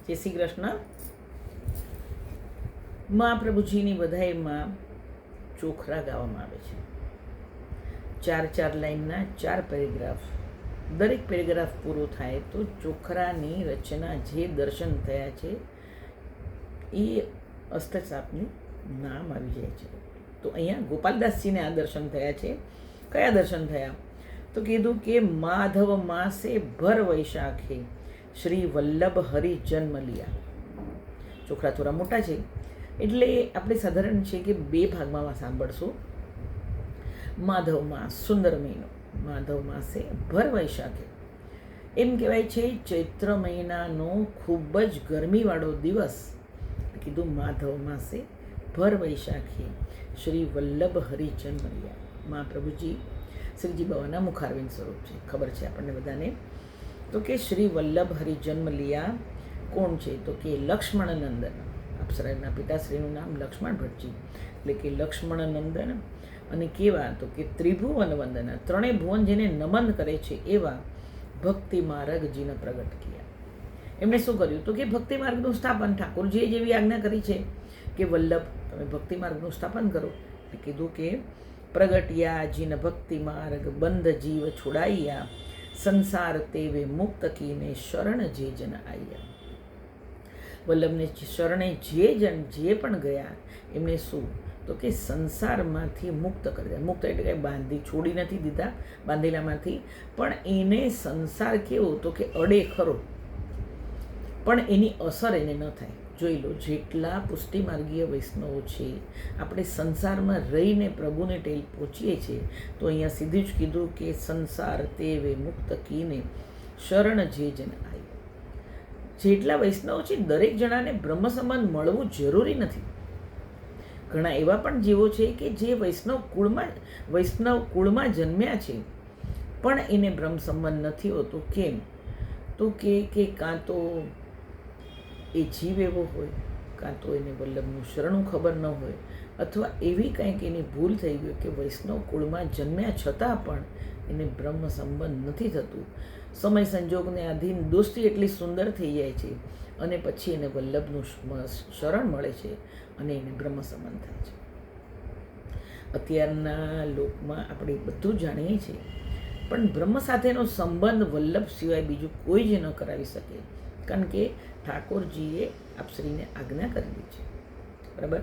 જય શ્રી કૃષ્ણ. મહાપ્રભુજીની બધાઈમાં ચોખરા ગાવામાં આવે છે. 4 લાઈનના 4 પેરેગ્રાફ. દરેક પેરેગ્રાફ પૂરો થાય તો ચોખરાની રચના જે દર્શન થયા છે એ અષ્ટચાપનું નામ આવી જાય છે. તો અહીંયા ગોપાલદાસજીને આ દર્શન થયા છે. કયા દર્શન થયા? તો કીધું કે માધવ માસે ભર વૈશાખે શ્રી વલ્લભ હરિ જન્મ લિયા. ચોખરા થોડા મોટા છે એટલે આપણે સાધારણ છે કે 2 ભાગમાં સાંભળશું. માધવ માસ, સુંદર મહિનો. માધવ માસે ભર વૈશાખે એમ કહેવાય છે ચૈત્ર મહિનાનો ખૂબ જ ગરમીવાળો દિવસ. કીધું માધવ માસે ભર વૈશાખે શ્રી વલ્લભ હરિ જન્મ લિયા. મહાપ્રભુજી શ્રીજી બાવાના મુખારવિંદ સ્વરૂપ છે, ખબર છે આપણને બધાને. તો કે શ્રી વલ્લભ હરિ જન્મ લિયા કોણ છે? તો કે લક્ષ્મણનંદન. અપ્સરાના પિતાશ્રીનું નામ લક્ષ્મણ ભટ્ટજી, એટલે કે લક્ષ્મણનંદન. અને કેવા? તો કે ત્રિભુવન વંદન, 3 ભુવન જેને નમન કરે છે એવા ભક્તિ માર્ગજીને પ્રગટ કર્યા. એમણે શું કર્યું? તો કે ભક્તિ માર્ગનું સ્થાપન ઠાકોરજીએ જેવી આજ્ઞા કરી છે કે વલ્લભ તમે ભક્તિ માર્ગનું સ્થાપન કરો. એટલે કીધું કે પ્રગટ્યા જીન ભક્તિ માર્ગ, બંધ જીવ છોડાયા, સંસાર તેવે મુક્ત કીને શરણ જે જન આયા. વલ્લભને શરણે જે પણ ગયા એમને શું? તો કે સંસારમાંથી મુક્ત કરી દીધા. મુક્ત એટલે કંઈ બાંધી છોડી નથી દીધા બાંધેલામાંથી, પણ એને સંસાર કેવો? તો કે અડે ખરો પણ એની અસર એને ન થાય. જોઈ લો, જેટલા પુષ્ટિમાર્ગીય વૈષ્ણવો છે આપણે સંસારમાં રહીને પ્રભુને ટેલ પહોંચીએ છીએ. તો અહીંયા સીધું જ કીધું કે સંસાર તેવે મુક્ત કીને શરણ જે જન આય. જેટલા વૈષ્ણવો છે દરેક જણાને બ્રહ્મ સંબંધ મળવું જરૂરી નથી. ઘણા એવા પણ જીવો છે કે જે વૈષ્ણવ કુળમાં જન્મ્યા છે પણ એને બ્રહ્મ સંબંધ નથી હોતો. કેમ? તો કે કાં તો એ જીવ એવો હોય, કાં તો એને વલ્લભનું શરણું ખબર ન હોય, અથવા એવી કંઈક એની ભૂલ થઈ ગઈ કે વૈષ્ણવ કુળમાં જન્મ્યા છતાં પણ એને બ્રહ્મ સંબંધ નથી થતું. સમય સંજોગને આધીન દોસ્તી એટલી સુંદર થઈ જાય છે અને પછી એને વલ્લભનું શરણ મળે છે અને એને બ્રહ્મ સંબંધ થાય છે. અત્યારના લોકમાં આપણે બધું જાણીએ છીએ પણ બ્રહ્મ સાથેનો સંબંધ વલ્લભ સિવાય બીજું કોઈ જ ન કરાવી શકે, કારણ કે ઠાકોરજીએ આપશ્રીને આજ્ઞા કરેલી છે. બરાબર.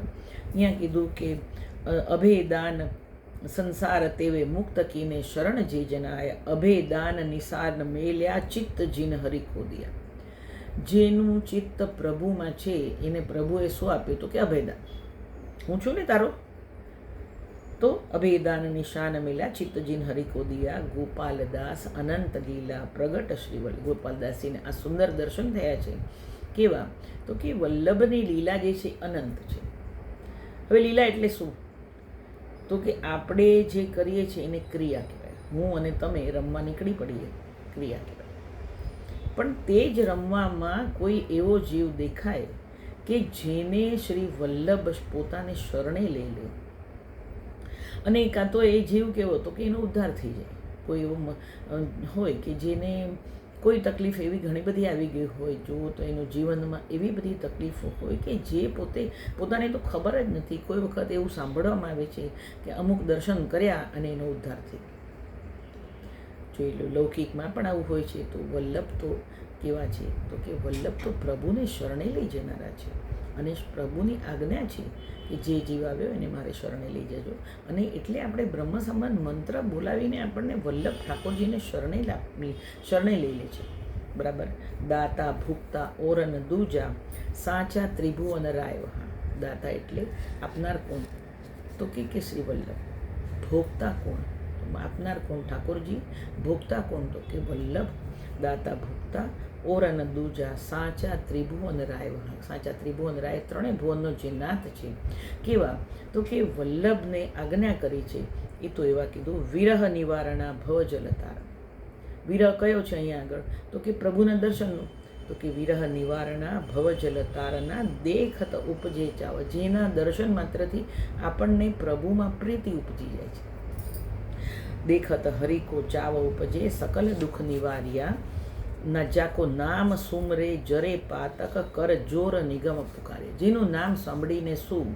અહીંયા કીધું કે અભેદાન સંસાર તેવે મુક્ત કીને શરણ જે જનાય, અભેદાન નિસાર મેલ્યા ચિત્ત જીન હરિ ખોદિયા. જેનું ચિત્ત પ્રભુમાં છે એને પ્રભુએ શું આપ્યું? તો કે અભેદાન. હું છું ને તારો, તો અભેદાન નિશાન મેલ્યા ચિત્ત જીન હરિ ખોદિયા. ગોપાલદાસ અનંત લીલા પ્રગટ શ્રીવલ્લભ. ગોપાલદાસીને આ સુંદર દર્શન થયા છે. કેવા? તો કે વલ્લભની લીલા જે છે અનંત છે. હવે લીલા એટલે શું? તો કે આપણે જે કરીએ છીએ એને ક્રિયા કહેવાય. હું અને તમે રમવા નીકળી પડીએ, ક્રિયા કહેવાય. પણ તે જ રમવામાં કોઈ એવો જીવ દેખાય કે જેને શ્રી વલ્લભ પોતાને શરણે લઈ લે, અને કાં તો એ જીવ કેવો? તો કે એનો ઉદ્ધાર થઈ જાય. કોઈ એવો હોય કે જેને કોઈ તકલીફ એવી ઘણી બધી આવી ગઈ હોય, જુઓ તો એનું જીવનમાં એવી બધી તકલીફો હોય કે જે પોતાને તો ખબર જ નથી. કોઈ વખત એવું સાંભળવામાં આવે છે કે અમુક દર્શન કર્યા અને એનો ઉદ્ધાર થઈ ગયો. જોઈ લો, લૌકિકમાં પણ આવું હોય છે. તો વલ્લભ તો કેવા છે? તો કે વલ્લભ તો પ્રભુને શરણે લઈ જનારા છે અને પ્રભુની આજ્ઞા છે કે જે જીવ આવ્યો એને મારે શરણે લઈ જજો. અને એટલે આપણે બ્રહ્મ સંબંધ મંત્ર બોલાવીને આપણને વલ્લભ ઠાકોરજીને શરણે લઈ લે છે. બરાબર. દાતા ભૂક્તા ઓરન દૂજા, સાચા ત્રિભુવન રાય. દાતા એટલે આપનાર કોણ? તો કે શ્રી વલ્લભ. ભોગતા કોણ? આપનાર કોણ? ઠાકોરજી. ભોગતા કોણ? તો કે વલ્લભ. દાતા ભોગતા ઓરન દૂજા, સાચા ત્રિભુવન રાય. સાચા ત્રિભુવન રાય 3 ભુવનનો જે નાથ છે. કેવા? તો કે વલ્લભને આજ્ઞા કરી છે એ તો એવા કીધું વિરહ નિવારણા ભવ જલતાર. વિરહ કયો છે અહીંયા આગળ? તો કે પ્રભુના દર્શનનું. તો કે વિરહ નિવારણા ભવ જલતારના દેખત ઉપજે ચાવ. જેના દર્શન માત્રથી આપણને પ્રભુમાં પ્રીતિ ઉપજી જાય છે. દેખત હરિકો ચાવ ઉપજે સકલ દુઃખ નિવાર્યા, ના જાકો નામ સુમરે જરે પાતક કર જોર નિગમ પુકારે. જેનું નામ સાંભળીને શું,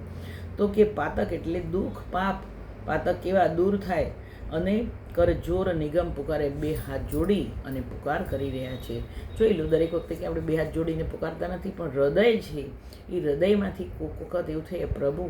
તો કે પાતક એટલે દુઃખ, પાતક કેવા દૂર થાય, અને કર જોર નિગમ પુકારે, બે હાથ જોડી અને પુકાર કરી રહ્યા છે. જોઈ લો, દરેક વખતે કે આપણે બે હાથ જોડીને પુકારતા નથી, પણ હૃદય છે એ હૃદયમાંથી કોઈક વખત એવું થાય, પ્રભુ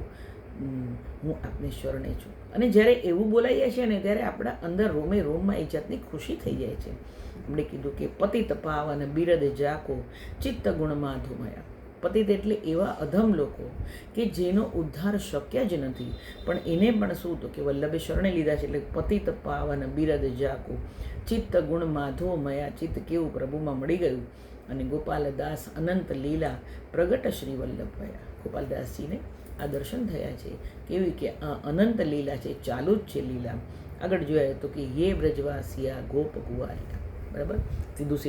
હું આપને શરણે છું. અને જ્યારે એવું બોલાઈ જાય છે ને, ત્યારે આપણા અંદર રોમે રોમમાં એ જાતની ખુશી થઈ જાય છે. આપણે કીધું કે પતિત પાવન બિરદ જાકો ચિત્ત ગુણમાં ધુમાયા. પતિત એટલે એવા અધમ લોકો કે જેનો ઉદ્ધાર શક્ય જ નથી, પણ એને પણ શું, તો કે વલ્લભે શરણે લીધા છે. એટલે પતિત પાવન બિરદ જાકો ચિત્ત ગુણ માધો મયા. ચિત્ત કેવું પ્રભુમાં મળી ગયું, અને ગોપાલદાસ અનંત લીલા પ્રગટ શ્રી વલ્લભ ભયા. ગોપાલદાસજીને આ દર્શન થયા છે. કેવી કે આ અનંત લીલા છે, ચાલુ જ છે લીલા. આગળ જોયા તો કે યે બ્રજવાસિયા ગોપ કુંવારિયા. બરાબર, સીધું